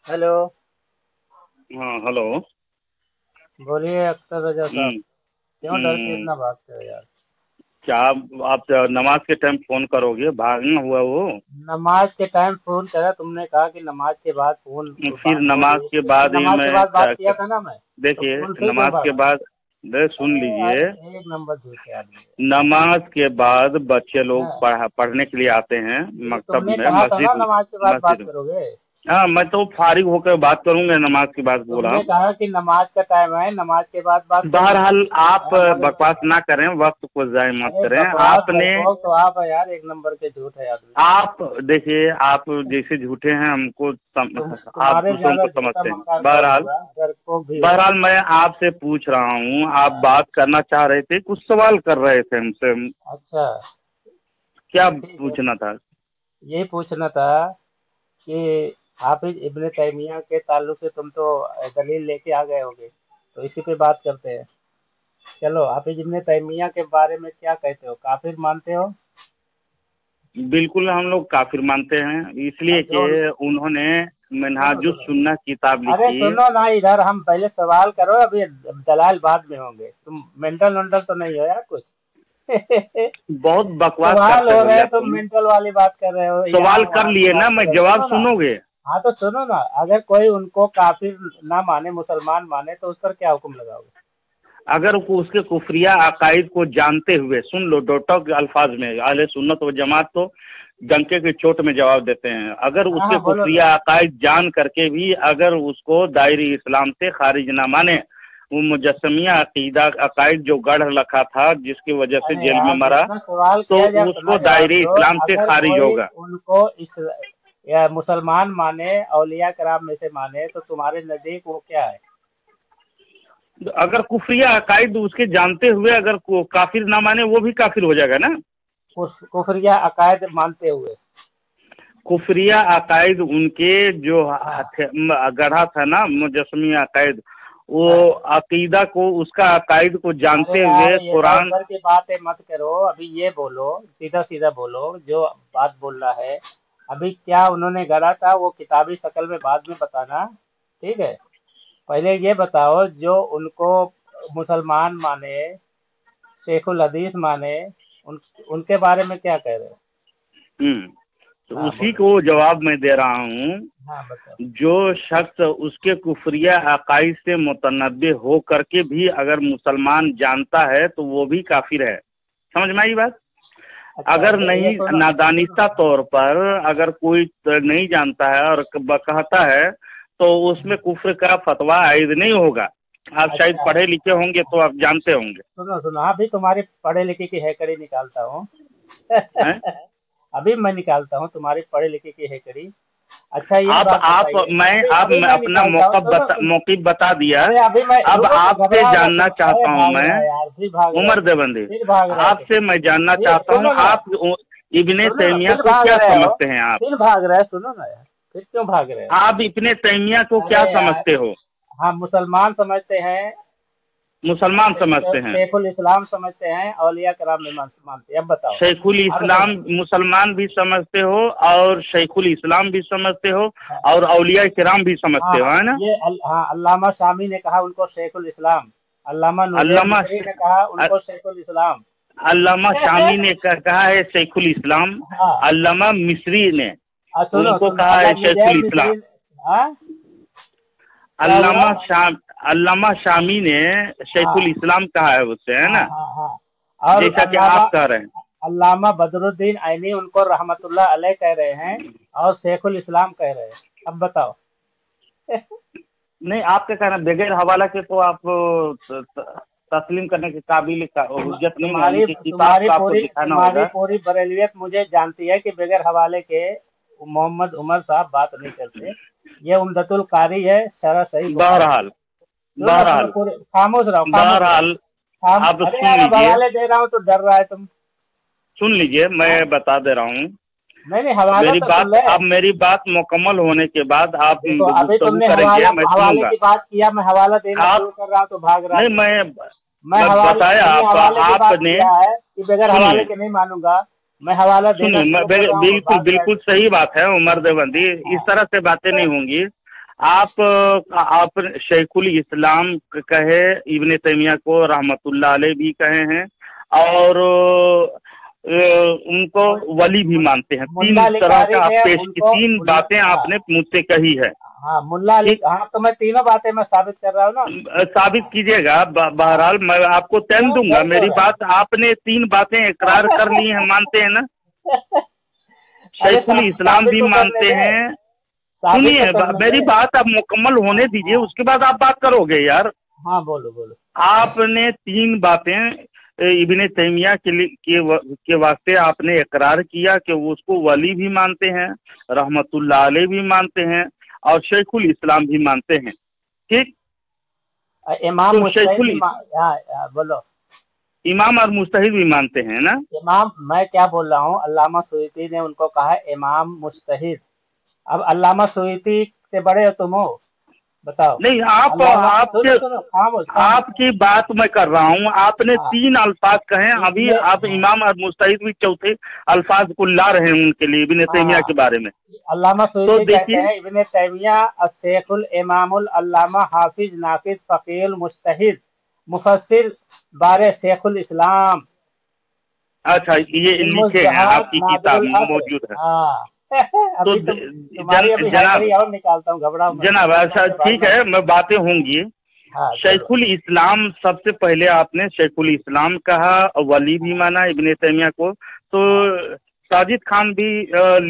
Hello. हाँ hello. बोलिए अख्तर रजा साहब। हम्म। क्यों डर के इतना भागते हो यार? क्या आप नमाज के टाइम फोन करोगे? भागना हुआ वो। नमाज के टाइम फोन करा, तुमने कहा कि नमाज के बाद फोन फिर बात नमाज होगी, के तो बाद ही नमाज के मैं बाद बात किया था ना मैं। तो देखिए, फोन फिर क्यों नमाज के भागा? बाद सुन अरे यार, लीजिए। एक नंबर झूठे आदमी नमाज के बाद बच्चे है। लोग हाँ, पढ़ने के लिए आते हैं तो मकतब तुमने में, कहा था ना मस्जिद नमाज के बाद बात मस्जिद में। करोगे। हाँ, मैं तो फारिग होकर बात करूंगा नमाज के बाद बोला। तुमने कहा कि नमाज का टाइम है, नमाज के बाद बात करेंगे। बहरहाल आप हाँ, बोलो बकवास बोलो। ना करें, वक्त को ज़ाय मत अरे करें बकवास आपने। डरपोक तो आप है यार, एक नंबर के झूठ है आदमी। आप देखिए, आप जैसे झूठे हैं आप तुम्हारे दूसरों ज्यादा को झूठा समझते हैं। मक्कार कौन बहरहाल होगा? डरपोक भी हो। बहरहाल मैं आपसे पूछ रहा हूँ, आप बात करना चाह रहे थे, कुछ सवाल कर रहे थे हमसे। अच्छा, क्या ठीक है। पूछना था? यही पूछना था कि हाफिज इब्ने तैमिया के ताल्लुक से तुम तो दलील लेके आ गए होगे, तो इसी पे बात करते हैं। चलो, हाफिज इब्ने तैमिया के बारे में क्या कहते हो? काफिर मानते हो? बिल्कुल, हम लोग काफिर मानते हैं, इसलिए कि जो उन्होंने सुनो मिनहाजुस सुनो, सुन्नह किताब अरे लिखी। सुनो ना, इधर हम पहले सवाल करो, अभी दलाल बाद में होंगे। तुम मेंटल वेंटल तो नहीं हो यार कुछ? बहुत बकवास सवाल करते हो हो रहे यार हैं, तुम तुम। मेंटल वाली बात कर रहे हो, यहाँ सवाल कर वहाँ की लिए ना, बात कर मैं रहे हो। जवाब सुनो ना। सुनोगे? हाँ तो सुनो ना, अगर कोई उनको काफिर ना माने, मुसलमान माने, तो उस पर क्या हुक्म लगाओगे? अगर वो उसके कुफरिया अकायद को जानते हुए, सुन लो डॉक्टर के अल्फाज में, अहले सुन्नत व जमात तो डंके की चोट में जवाब देते हैं। अगर हाँ उसके हाँ, बोलो ना। कुफरिया अकायद जान करके भी अगर उसको दायरे इस्लाम से खारिज ना माने, वो मुजस्समिया अकीदा अकायद जो गढ़ रखा था जिसकी वजह से अरे जेल में यार, मरा, जितना सवाल तो किया जाए उतना उसको जवाब दायरे दो। इस्लाम से अगर खारिज कोई होगा। उनको इस या मुसलमान माने, औलिया कराम में से माने, तो तुम्हारे नजदीक वो क्या है? अगर कुफरिया अकायद उसके जानते हुए अगर काफिर ना माने, वो भी काफिर हो जाएगा ना। कुफरिया अकायद मानते हुए। कुफरिया अकायद उनके जो हाँ गढ़ा था ना मुजस्समी अकायद, वो हाँ। अकीदा को, उसका अकायद को अरे जानते यार, हुए ये इधर कुरान। उधर की बातें मत करो, अभी ये बोलो, सीधा सीधा बोलो जो बात बोलना है। अभी क्या उन्होंने गढ़ा था, वो किताबी शक्ल में बाद में बताना, ठीक है? पहले ये बताओ, जो उनको मुसलमान माने, शेखुल हदीस माने, उन उनके बारे में क्या कह रहे हो? तो हाँ उसी बोलो। को जवाब मैं दे रहा हूँ। हाँ बताओ। जो शख्स उसके कुफरिया अकायद से मुतनब्बे हो करके भी अगर मुसलमान जानता है तो वो भी काफिर है। समझ में आई बात? अच्छा, अगर ये नहीं, सुनो सुनो। नादानिस्ता तौर पर अगर कोई नहीं जानता है और कहता है, तो उसमें कुफ्र का फतवा आयद नहीं होगा। आप शायद अच्छा, पढ़े लिखे होंगे तो आप जानते होंगे। सुनो सुनो, अभी तुम्हारी पढ़े लिखे की हैकड़ी निकालता हूँ। हैं? अभी मैं निकालता हूँ तुम्हारी पढ़े लिखे की हैकड़ी। अच्छा, ये अब बात आप बताइए। मैं अभी आप अभी मैं मैं अपना निकालता हूँ, सुनो सुनो। मौक़िफ़ बता दिया। अरे अभी मैं, अब रुको तो, आपसे घबराओ मत जानना तुम। अरे चाहता हूँ भाग मैं, रहा है यार, फिर भाग रहा है उमर तुम। देवबंदी, फिर भाग रहा है तुम। आपसे मैं जानना अभी चाहता हूँ, सुनो ना। आप इब्ने सुनो ना, तैमिया फिर को भाग क्या रहे हो। समझते हैं? आप फिर भाग रहे हो, सुनो ना यार। फिर क्यों भाग रहे हो? आप इब्ने तैमिया को क्या अरे यार, समझते हो? हम मुसलमान समझते हैं। मुसलमान समझते हैं। शेखुल इस्लाम समझते हैं, औलिया कराम में मानते हैं। अब बताओ। शेखुल अब इस्लाम सुनो। मुसलमान भी समझते हो, और शेखुल इस्लाम भी समझते हो, हाँ और औलिया किराम भी हाँ समझते हो, हाँ, है ना? हाँ, अल्लामा शामी ने कहा उनको शेखुल इस्लाम। अल्लामा नूरैन अल्लामा मिस्री ने कहा उनको शेखुल इस्लाम। अल्लामा शामी ने कहा है शेखुल इस्लाम। हाँ। अल्लामा मिस्री ने सुनो उनको सुनो, कहा है अल्लाह शेखुल नूरैन इस्लाम। मिस्री। हाँ, क्या हुआ? अल्लामा शाम अल्लामा शामी ने शेखुल हाँ इस्लाम कहा है उससे, है हाँ ना? हाँ हाँ। और जैसा कि अल्लामा आप कह रहे हैं। अल्लामा बदरुद्दीन आइनी उनको रहमतुल्लाह अलैह कह रहे हैं, और शेखुल इस्लाम कह रहे हैं। अब बताओ। नहीं, आप क्या कह रहे हैं? बगैर हवाला के तो आप तस्लीम करने के काबिल हुज्जत नहीं है, तुम्हारी उनकी किताब तुम्हारी का आपको पूरी दिखाना तुम्हारी होगा। पूरी बरेलियत मुझे जानती है कि बगैर हवाले के मोहम्मद उमर साहब बात नहीं करते। ये उम्दतुल कारी है, शरह सही बुखारी। बहरहाल सुनो सुनो, बहरहाल पूरे खामोश रहो, खामोश रहो। बहरहाल आप अरे सुन यार, अब लीजिए, हवाले दे रहा हूँ तो डर रहा है तुम। सुन लीजिए, मैं हाँ? बता दे रहा हूँ। नहीं नहीं, हवाला मेरी तो सुन बात ले। अब मेरी बात मुकम्मल होने के बाद आप देखो, अभी गुफ्तगू तुमने करेंगे, मैं हवाले सुनूंगा। की बात किया, मैं हवाला देना शुरू आप कर रहा हूँ तो भाग रहा नहीं, है। मैं मैं हवाले बताया, तुमने हवाले की बात आपने किया है कि बगैर हवाले सुनिए के नहीं मानूंगा। मैं हवाला देना सुनिए, मैं शुरू कर रहा हूँ, बिल्कुल भाग रहा है। बिल्कुल सही बात है उमर देवबंदी, इस हाँ तरह से बातें नहीं होंगी। आप शेखुल इस्लाम कहे, इब्ने तैमिया को रहमतुल्लाह अलैह भी कहे हैं, और उनको वली भी मानते हैं। तीन तरह का आप पेश की, तीन बातें आपने मुझसे कही है। हाँ मुल्ला अली, हाँ तो मैं तीनों बातें मैं साबित कर रहा हूँ ना। साबित कीजिएगा। बहरहाल मैं आपको टाइम दूंगा। मेरी बात, आपने तीन बातें इकरार कर ली हैं, मानते हैं ना? शेखुल इस्लाम भी मानते हैं। सुनिए मेरी बात, आप मुकम्मल होने दीजिए, उसके बाद आप बात करोगे यार। हाँ बोलो बोलो। आपने तीन बातें इब्ने तैमिया के वास्ते आपने इकरार किया कि वो उसको वली भी मानते हैं, रहमतुल्लाह अलैह भी मानते हैं, और शेखुल इस्लाम भी मानते हैं। ठीक, इमाम तो शेखुल बोलो, इमाम और मुस्तहिद भी मानते हैं ना? इमाम, मैं क्या बोल रहा हूँ, अल्लामा सुयूती ने उनको कहा है इमाम मुस्तहिद। अब अल्लामा सुयूती से बड़े हो तुम, हो बताओ? नहीं, आपकी बात मैं कर रहा हूँ। आपने तीन अल्फाज कहे, अभी आप इमाम और मुस्तहिद भी चौथे अल्फाज को ला रहे हैं उनके लिए, इब्ने तैमिया के बारे में। अल्लामा सुयूती कहते हैं इब्ने तैमिया शेखुल इमामुल अल्लामा हाफिज नाफिज फकील मुस्तहिद मुफस्सिर बारे शेखुल इस्लाम। अच्छा, ये लिखे हैं, आपकी किताब में मौजूद है। तो जनाब और निकालता हूँ, घबराओ जनाब। अच्छा ठीक है, मैं बातें होंगी। शेखुल इस्लाम, सबसे पहले आपने शेखुल इस्लाम कहा, वली भी माना इब्ने तैमिया को। तो साजिद खान भी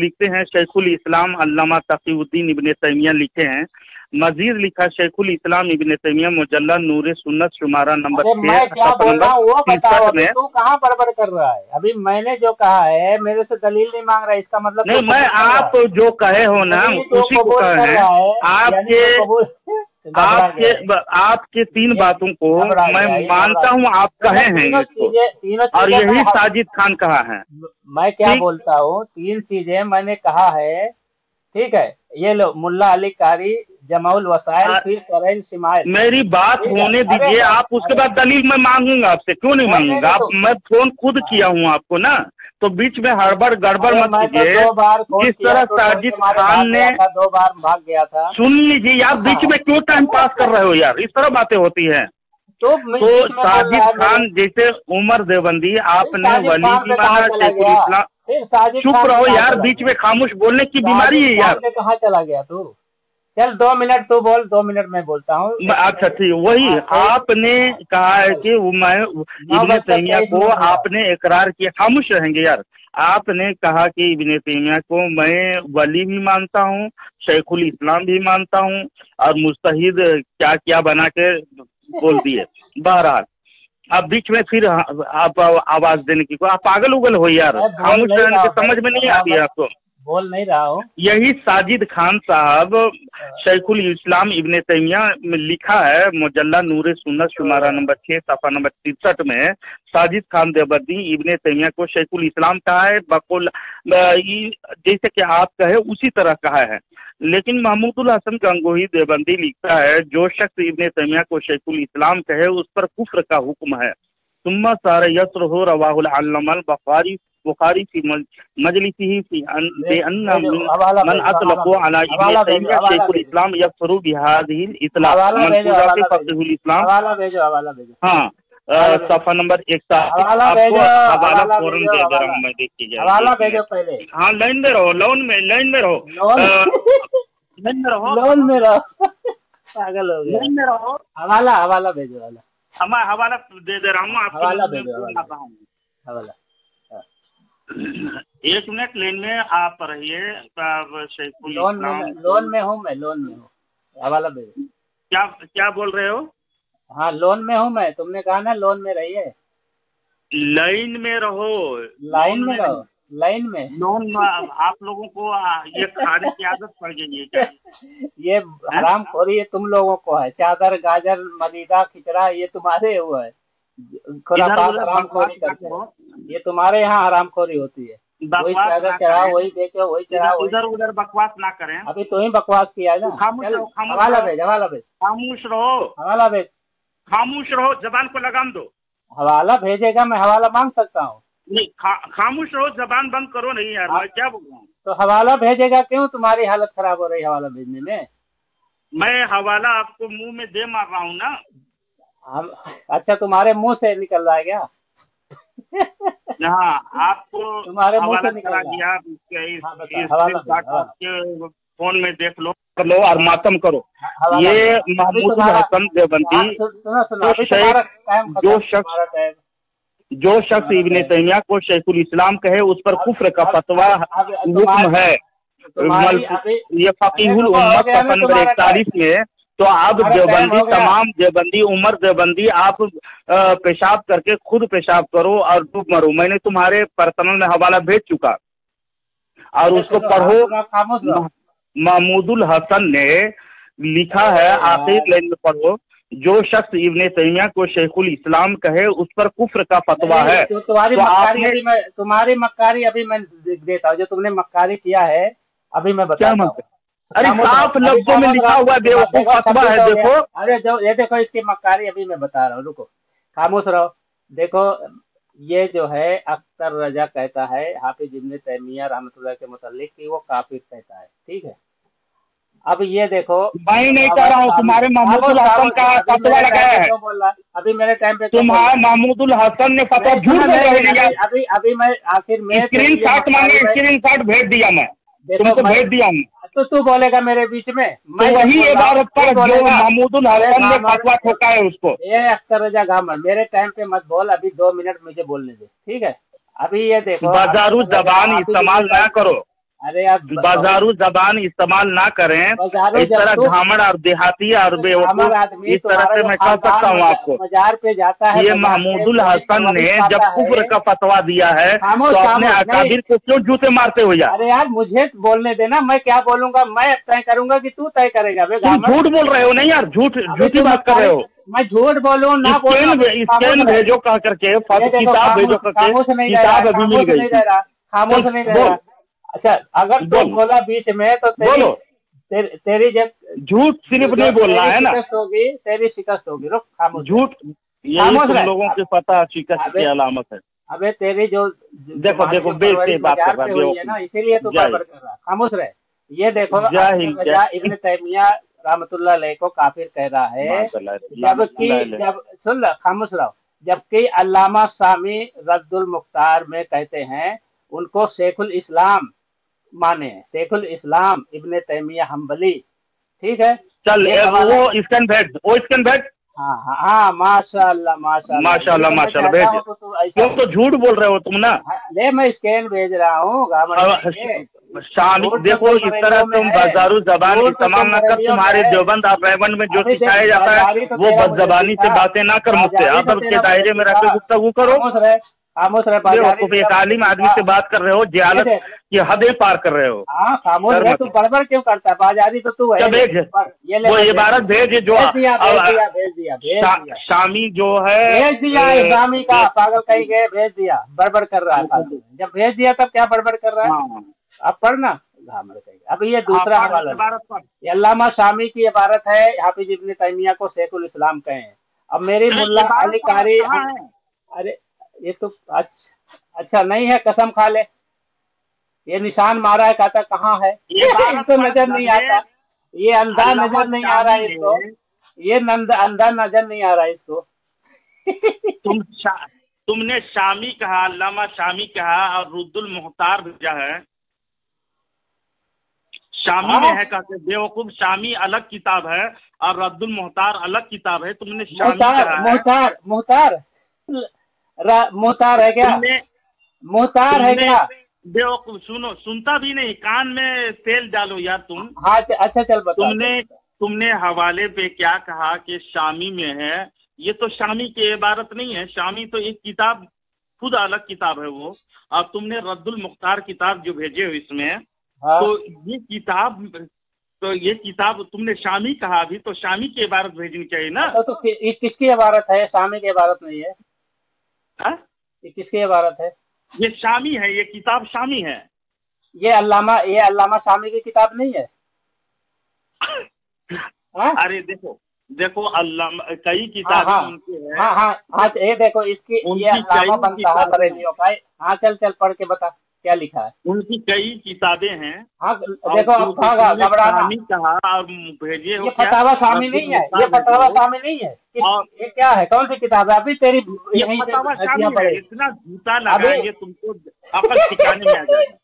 लिखते हैं शेखुल इस्लाम अल्लामा तकीउद्दीन इब्ने तैमिया लिखे हैं। मजीद लिखा शेखुल इस्लाम इब्ने तैमिया मुजल्ला नूर सुन्नत शुमारा नंबर 6 में। तू कहाँ बड़बड़ कर रहा है? अभी मैंने जो कहा है, मेरे से दलील नहीं मांग रहा है, इसका मतलब नहीं, मैं आप जो कहे हो ना उसी को कहे हैं। आपके तीन बातों को मैं मानता हूँ, आप कहे हैं इसको, और यही साजिद खान कहा है। मैं क्या बोलता हूँ, तीन चीजें मैंने कहा है, ठीक है? ये लो, मुल्ला अली कारी, जमाउल वसाइल, फिर करैल सिमाइल। मेरी बात होने दीजिए, आप उसके बाद दलील मैं मांगूंगा आपसे। क्यों नहीं मांगूंगा? मैं फोन खुद किया हूँ आपको ना, तो बीच में हड़बड़ गड़बड़ मत कीजिए। जिस तरह साजिद खान ने 2 बार भाग गया था। सुन लीजिए यार, बीच में क्यों टाइम पास कर रहे हो यार? इस तरह बातें होती है। तो साजिद खान जैसे उमर देवबंदी, आपने वली भी माना, शेखुल इस्लाम। चुप रहो यार, बीच में खामोश बोलने की बीमारी है यार। कहाँ चला गया तू? चल 2 मिनट तू बोल, 2 मिनट मैं बोलता हूँ। अच्छा ठीक, वही आपने कहा है कि मैं इब्ने तैमिया को आपने इकरार किया। खामोश रहेंगे यार। आपने कहा कि इब्ने तैमिया को मैं वली भी मानता हूँ, शेखुल इस्लाम भी मानता हूँ, और मुस्तहिद क्या क्या बना के बोल दिए। बहरहाल अब बीच में फिर आप आवाज देने की, आप पागल उगल हो यार। खामोश रहने की समझ में नहीं आती है आपको? बोल नहीं रहा हूँ। यही साजिद खान साहब शेखुल इस्लाम इब्ने तैमिया में लिखा है, मुजल्ला नूर सुन्नत शुमारा नंबर 6 सफ़ा नंबर 63 में साजिद खान देवबंदी इब्ने तैमिया को शेखुल इस्लाम कहा है, बकुल जैसे कि आप कहे उसी तरह कहा है। लेकिन महमूदुल हसन गंगोही देवबंदी लिखता है, जो शख्स इब्ने तैमिया को शेखुल इस्लाम कहे उस पर कुफ्र का हुक्म है। सुम्मा सारे यसर हो रवाहुल अल्लमल बुखारी फी मजलिसिही फी बेअन्ना मन अतलक़ु अला इब्ने तैमिया शेखुल इस्लाम यफरू बिहादिही इतलाक़ मंसूबा के फक़हुल इस्लाम। हाँ, सफ़ा नंबर 61। आपको हवाला फौरन दे दे रहा हूँ मैं, देख लीजिए। हवाला भेजो पहले। हाँ, लाइन में रहो, लाइन में रहो, लाइन में रहो, लोन में रहो। पागल हो गया। लाइन में रहो। हवाला भेजो। हवाला दे दे रहा हूँ आपको। हवाला भेजो, हवाला। 1 मिनट लाइन में आप रहिए। शेखुल इस्लाम लोन में हूँ मैं, लोन में हूँ। हवाला भेजो। क्या बोल रहे हो? हाँ, लोन में हूँ मैं। तुमने कहा ना लोन में रहिए। लाइन में रहो, लाइन में रहो, लाइन में। लोन में आप लोगों को ये खाने की आदत पड़ गई है क्या? ये हराम खोरी तुम लोगों को है। चादर, गाजर, मदीदा, खिचड़ा ये तुम्हारे हुआ है। हराम खोरी करते हो, ये तुम्हारे यहाँ हराम खोरी होती है। वही चादर चढ़ा, वही बेचो, वही चढ़ा, इधर उधर बकवास ना करें। अभी तो ही बकवास किया है ना। हवाला भेज, हवाला भेज। खामोश रहो, हवाला भेज। खामोश रहो, जबान को लगाम दो। हवाला भेजेगा, मैं हवाला मांग सकता हूँ? नहीं, खामोश रहो, जबान बंद करो। नहीं यार, मैं क्या बोल रहा हूँ? तो हवाला भेजेगा क्यों? तुम्हारी हालत खराब हो रही है हवाला भेजने में। मैं हवाला आपको मुंह में दे मार रहा हूँ ना। हम अच्छा तुम्हारे मुंह से निकल रहा है क्या? हाँ, आपको तुम्हारे मुंह हवाला से निकल करा रहा है। दिया। हाँ बता, हवाला दो, हाँ। आपके फोन में देख लो, कर लो और मातम करो। हवाला ये दो। अभी महमूदुल तुम्हारा, हसन देवबंदी, सुनो सुनो, जो अभी तुम्हारा शेख टाइम खत्म, जो शख्स तुम्हारा टाइम, जो शख्स तुम्हारा इब्ने टाइम। तैमिया को शेखुल इस्लाम कहे, उस पर कुफ्र का फतवा अब हुक्म है। तुम्हारी अभी, ये अरे फकीहुल रुको, हो उम्मत गया सफ़ा ना नंबर तुम्हारा टाइम, 41 में। तो आप तुम्हारा टाइम देवबंदी, हो गया। तमाम देवबंदी, उमर देवबंदी, आप पेशाब करके खुद पेशाब करो और डूब मरो। मैंने तुम्हारे पर्सनल में हवाला भेज चुका और अरे उसको सुनो, पढ़ो। तुम खामोश रहो। महमूदुल हसन ने लिखा है, अरे आखिरी यार, लाइन में पढ़ो। जो शख्स इब्ने तैमिया को शेखुल इस्लाम कहे, उस पर कुफ्र का फतवा नहीं है। तो तुम्हारी तो मक्कारी आपने अभी मैं, तुम्हारी मक्कारी अभी मैं देता हूँ, जो तुमने मक्कारी किया है अभी मैं क्या बताता हूँ। मानते? अरे खामोश रहो, साफ अभी लफ्जों में खामोश लिखा रहो। हुआ बेवकूफ देखो फतवा 26 है, हो गया। देखो। अरे जो ये देखो, इसकी मक्कारी अभी मैं बता रहा हूँ, रुको, खामोश रहो। देखो, ये जो है अख्तर रजा कहता है हाफिज इब्ने तैमिया रहमतुल्लाह के मुतालिक कि वो काफिर कहता है, ठीक है। अब ये देखो, मैं नहीं कह रहा हूँ, तुम्हारे महमूदुल हसन का अभी फतवा मेरे टाइम लगाया पे है। क्यों बोल रहा है? अभी मेरे टाइम पे क्यों बोल रहा तुम्हारा है? महमूदुल हसन ने फतवा नहीं झूठ सुना, बोल रहे नहीं, हैं अभी यार। अभी अभी मैं आखिर में स्क्रीन शॉट मांगे, स्क्रीन शॉट भेज दिया मैं, देखो तुमको मैं, भेज दिया हूँ। तो तू बोलेगा मेरे बीच में, तो मैं जब वही बोल रहा हूँ इबारत तू पर जो बोलेगा। महमूदुल अरे हसन ने घामर, फतवा ठोका है उसको। ये अख्तर रजा घामर, मेरे टाइम पे मत बोल, अभी 2 मिनट मुझे बोलने दे, ठीक है। अभी ये देखो, बाजारू अख्तर रजा जबान हाफिज इब्ने इस्तेमाल ना करो, अरे यार बाजारू जबान इस्तेमाल ना करें। बाजारों इस जब तरह तू घामड़ और देहाती और हमारा बेवकूफ, आदमी, इस तरह तुम्हारा से जो मैं कह खानदान सकता हूँ आपको। बाजार पे जाता है, ये बाजार पे महमूदुल हसन ने वही जब खाता कुफ्र है। का फतवा दिया है, खामोश तो अपने खामोश, नहीं, अकाबिर को क्यों जूते मारते हो यार? अरे यार मुझे बोलने देना, मैं क्या बोलूंगा, मैं तय करूंगा कि तू तय करेगा? बे तुम घामर, झूठ बोल रहे हो नहीं यार, झूठी बात कर रहे हो। मैं झूठ बोलूं ना बोलूं, स्कैन भेजो कह करके, ये देखो, किताब भेजो करके, खामोश नहीं रह रहा, किताब अभी मिल खामोश नहीं रह गई। रहा, खामोश नहीं रह रहा। अच्छा, अगर तू बोला बीच में तो बोलो, तेरी जब झूठ सिर्फ नहीं बोलना है ना, शिकस्त होगी, तेरी शिकस्त होगी। रुक, खामोश झूठ यही तुम लोगों के पता शिकस्त की अलामत है। अबे तेरी जो देखो देखो, बेइज्जती बात कर रहा हुई है ना, इसीलिए तू गड़बड़ कर रहा है। खामोश रहे। ये देखो, इब्ने तैमिया रहमतुल्लाह अलैह को काफिर कह रहा है, जब सुन लो, खामोश रहो, जबकि अल्लामा सामी रद्दुल मुख्तार में कहते हैं उनको शेखुल इस्लाम माने, शेखुल इस्लाम इब्ने तैमिया हम्बली, ठीक है। चल वो स्कैन भेज। हाँ, माशाल्लाह माशाल्लाह माशाल्लाह भेज। क्यों तो झूठ बोल रहे हो तुम ना। ले, मैं स्कैन भेज रहा हूँ। शामी देखो, इस तरह तुम बाजारू जबान इस्तेमाल ना कर। तुम्हारे देवबंद और रेवंड में जो सिखाया जाता है वो बदजबानी से बातें ना कर, मुझसे अदब के दायरे में रख के गुफ्तगू करो। खामोश रहे, एक आलिम आदमी से बात कर रहे हो, जिहालत की हदें पार कर रहे हो। हाँ, खामोश रहे, तू बड़बड़ क्यों करता है? बाजारी तो तू है। भेज वो इबारत भेज जो भेज दिया शामी जो है, भेज दिया इस्लामी का, पागल कहीं गए, भेज दिया। बड़बड़ कर रहा है, जब भेज दिया तब क्या बड़बड़ कर रहा है? अब पढ़ना घामर कहीं। अब ये दूसरा हवाला, ये अल्लामा शामी की इबारत है, हाफिज इब्ने तैमिया को शेखुल इस्लाम कहे। अब मेरी मुल्ला अली कारी, अरे ये तो अच्छा नहीं है, कसम खा ले, ये निशान मारा है, कहता कहाँ है? इसको नजर नहीं आता, ये अंधा नजर नहीं आ रहा है इसको, ये अंधा नजर नहीं आ रहा है इसको। तुमने शामी कहा, अल्लामा शामी कहा और रुद्दुल मुख्तार भेजा है। शामी में है कहते बेवकूफ, शामी अलग किताब है और रद्दुल मुख्तार अलग किताब है। तुमने शामी कहा, मुख्तार है क्या? मुख्तार है क्या? बेवकूफ, सुनो, सुनता भी नहीं, कान में तेल डालो यार तुम। हाँ अच्छा, चल बता। तुमने हवाले पे क्या कहा कि शामी में है? ये तो शामी की इबारत नहीं है, शामी तो एक किताब, खुद अलग किताब है वो। और तुमने रद्दुल मुख्तार किताब जो भेजे हो इसमें, हाँ? तो ये किताब तुमने शामी कहा, अभी तो शामी की इबारत भेजनी चाहिए ना। तो किसकी इबारत है? शामी की इबारत नहीं है। ये किसकी इबारत है? ये शामी है, ये किताब शामी है। ये अल्लामा शामी की किताब नहीं है। अरे देखो अल्लामा कई किताबें उनकी है। हाँ, ये देखो इसकी, ये अल्लामा बनता है बरेलियों का। हाँ, चल पढ़ के बता। क्या लिखा है? उनकी कई किताबें हैं। हाँ देखो, अब भागा घबराना कहा और भेजे हो ये क्या? फतावा शामी नहीं है, ये फतावा शामी नहीं है, ये क्या है, कौन सी किताब है? अभी तेरी ये यहीं पे फतावा शामी हड्डियां है। पड़ेगी। इतना जूता लगाएंगे तुमको अकल ठिकाने में आ जाएगा।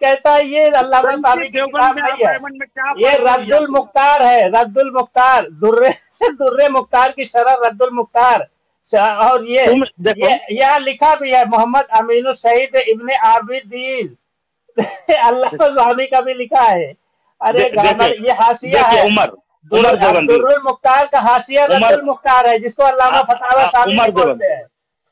कहता है ये अल्लामा शामी की किताब नहीं है, ये रद्दुल मुख्तार है, रद्दुल मुख्तार, दुर्रे मुख्तार की शरह रद्दुल मुख्तार। और ये यहाँ लिखा भी है मोहम्मद अमीनुल शहीद इब्ने आबिदीन अल्लामा शामी का भी लिखा है। अरे ये हाशिया है, दुर्रुल मुख्तार का हाशिया रद्दुल मुख्तार है, जिसको अल्लामा फतावा शामी बोलते हैं।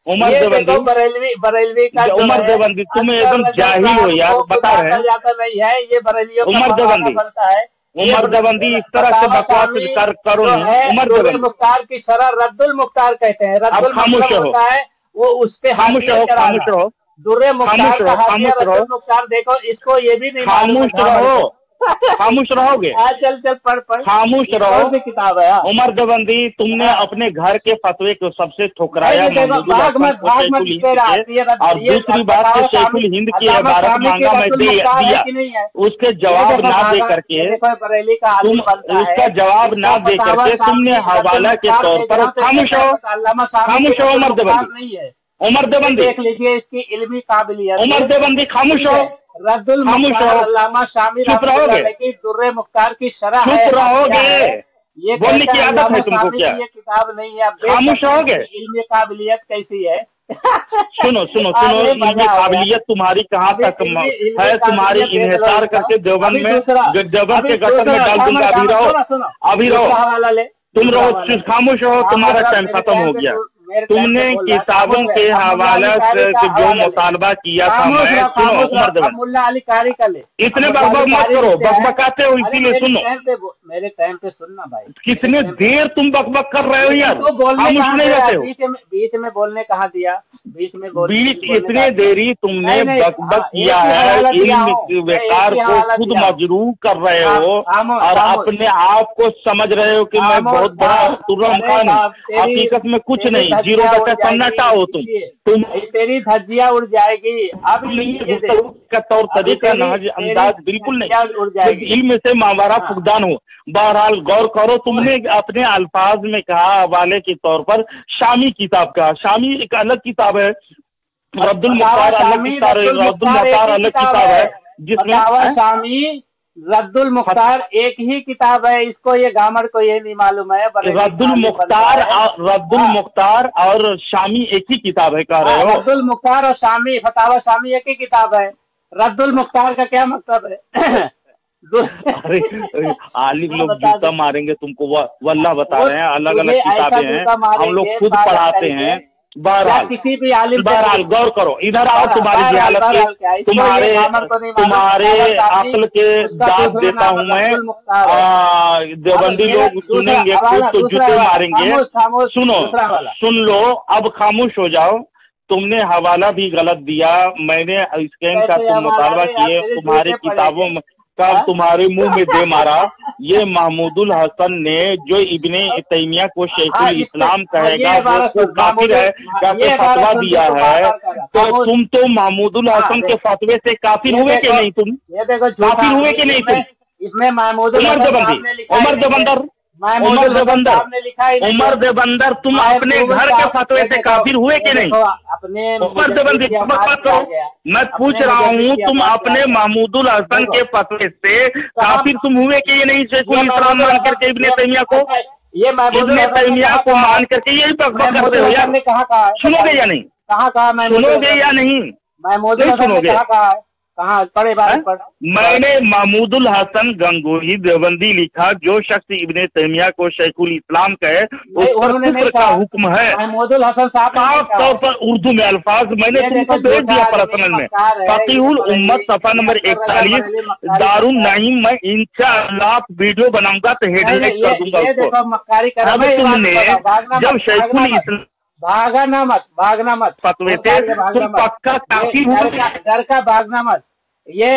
उमर देवबंदी, बरेलवी का उमर देवबंदी, तुम एकदम जाहिल हो यार, बता रहे हैं जाता नहीं है, ये बरेलियों का बनता है। उमर देवबंदी इस तरह से बकवास करो नहीं। उमर देवबंदी मुख्तार की शरह रद्दुल मुख्तार कहते हैं। रद्दुल मुख्तार होता है वो उसके खामोश रहो, दुर्रे मुख्तार का हाशिया रद्दुल मुख्तार। देखो इसको ये भी नहीं खामोश रहोगे। चल पढ़ खामोश रहो। किताब है उमर देवबंदी, तुमने अपने घर के फतवे को सबसे ठुकराया और दूसरी बात के शेखुल हिंद की इबारत मांगा मैं दिया, उसके जवाब ना दे करके तुम उसका जवाब ना दे करके तुमने हवाला के तौर पर खामोश हो उमर देवबंदी। उमर देवबंदी देख लीजिए इसकी इल्मी काबिलियत। उमर देवबंदी खामोश हो, रद्दुल मुख्तार अल्लामा शामी की दुर्रे मुख्तार की शरह है। चुप रहोगे, ये बोलने की आदत है तुमको क्या? ये किताब नहीं है, खामोश रहोगे। इल्मी काबिलियत कैसी है? सुनो इल्मी काबिलियत तुम्हारी कहाँ तक है? तुम्हारी इन्हिसार करके देवबंद के गटर में डाल दूंगा। अभी रहो, तुम रहो, खामोश हो, तुम्हारा टाइम खत्म हो गया। तुमने किताबों के हवाले से जो मुतालबा किया था, मैं सुनो उमर देवबंदी, मुल्ला अली कारी का ले, इतने बकबक मत करो, बकबकाते हो इसीलिए सुनो। मेरे टाइम पे सुनना भाई, कितने देर तुम बकबक कर रहे हो यार, खामोश नहीं रहते हो। बीच में बोलने कहाँ दिया? बीच इतने देरी तुमने बकबक किया है, इल्म बेकार को खुद मजरूह कर रहे हो और अपने आप को समझ रहे हो कि मैं बहुत बड़ा तुर्रम खान, हकीकत में कुछ नहीं, 0 सन्नाटा हो तुम तेरी धज्जियां उड़ जाएगी। अब का तौर तरीका अंदाज बिल्कुल नहीं, इल्म से मावारा फुकदान हो। बहरहाल गौर करो, तुमने अपने अल्फाज में कहा हवाले के तौर पर शामी किताब का। शामी एक अलग किताब है, रद्दुल मुख्तार अलग किताब है, रद्दुल मुख्तार अलग किताब है, जिसमें शामी रद्दुल मुख्तार एक ही किताब है। इसको ये गामर को ये नहीं मालूम है। रद्दुल मुख्तार और शामी एक ही किताब है कह रहे हो? रद्दुल मुख्तार और शामी, फतावा शामी एक ही किताब है। रद्दुल मुख्तार का क्या मतलब है? अरे आलिम लोग जूता मारेंगे तुमको, वल्लाह बता रहे हैं, अलग अलग किताबें हैं, हम लोग खुद पढ़ाते हैं। बहरहाल किसी भी आलिम, बहरहाल गौर करो, इधर आओ, तुम्हारी जहालत के, तुम्हारे अक्ल के दाद देता हूँ मैं। देवबंदी लोग सुनेंगे खुद तो जूते मारेंगे। सुन लो, अब खामोश हो जाओ। तुमने हवाला भी गलत दिया, मैंने स्कैन का तुम मुतालबा किए, तुम्हारी किताबों में का तुम्हारे मुंह में दे मारा। ये महमूदुल हसन ने जो इब्ने तैमिया को शेखुल इस्लाम कहेगा वो काफिर है करके फतवा दिया है, तो तुम तो महमूदुल हसन के फतवे से काफिर हुए कि नहीं? तुम काफिर हुए कि नहीं? तुम इसमें उमर देवबंदर तुम अपने घर के फतवे से काफिर हुए कि नहीं? उमर देवबंदी बात करो, मैं पूछ रहा हूँ, तुम अपने महमूदुल हसन के फतवे से काफिर तुम हुए कि ये नहीं? शेखुल इस्लाम मान करके इब्ने तैमिया को, इब्ने तैमिया को मान करके यही बकबक करते हो यार। सुनोगे या नहीं? सुनोगे या नहीं? सुनोगे? कहाँ पढ़े बात पढ़। मैंने महमूदुल हसन गंगोही देवबंदी लिखा, जो शख्स इब्ने तैमिया को शेखुल इस्लाम कहे उस पर कुफ्र का हुक्म है। महमूदुल हसन साहब साफ तौर पर उर्दू में अल्फाज मैंने तुमको भेज दिया पर्सनल में। फकीहुल उम्मत सफा नंबर 41 दारुन नईम। मैं इंशाअल्लाह वीडियो बनाऊंगा तो हेडलाइन कर दूंगा उसको। अब तुमने जब शेखुल इस्लाम भागना मत फतवे से तुम पक्का काफिर हुए। घर का भागना मत। ये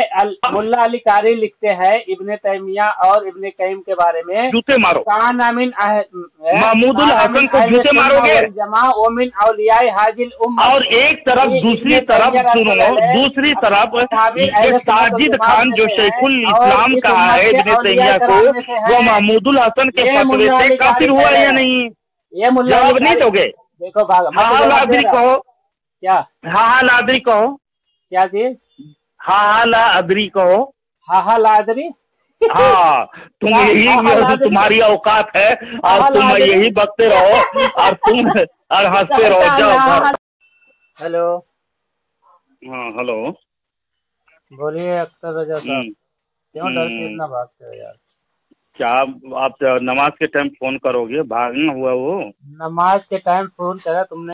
मुल्ला अली कारी लिखते हैं इब्ने तैमिया और इब्ने कय्यम के बारे में, जूते मारो। कान अमीन महमूदुल हसन को जूते मारोगे। जमा ओमिन औलियाए हाजिल और एक तरफ दूसरी तरफ सुनो, दूसरी तरफ साजिद खान जो शेखुल इस्लाम कहा है इब्ने तैमिया को, वो महमूदुल हसन के फतवे से काफिर हुआ या नहीं? ये मुल्ला जवाब नहीं दोगे? देखो हाँ लादरी कहो, क्या हाँ लादरी कहो, क्या चीज? हाँ लादरी कहो, हाँ लादरी। हाँ तुम यही तुम्हारी औकात है और तुम यही बकते रहो और तुम और हंसते रहो। जाओ घर। हेलो। हाँ हेलो, बोलिए अख्तर रजा साहब, क्यों डर के इतना भागते हो यार? क्या आप नमाज के टाइम फोन करोगे? भागना हुआ वो? नमाज के टाइम फोन करा तुमने?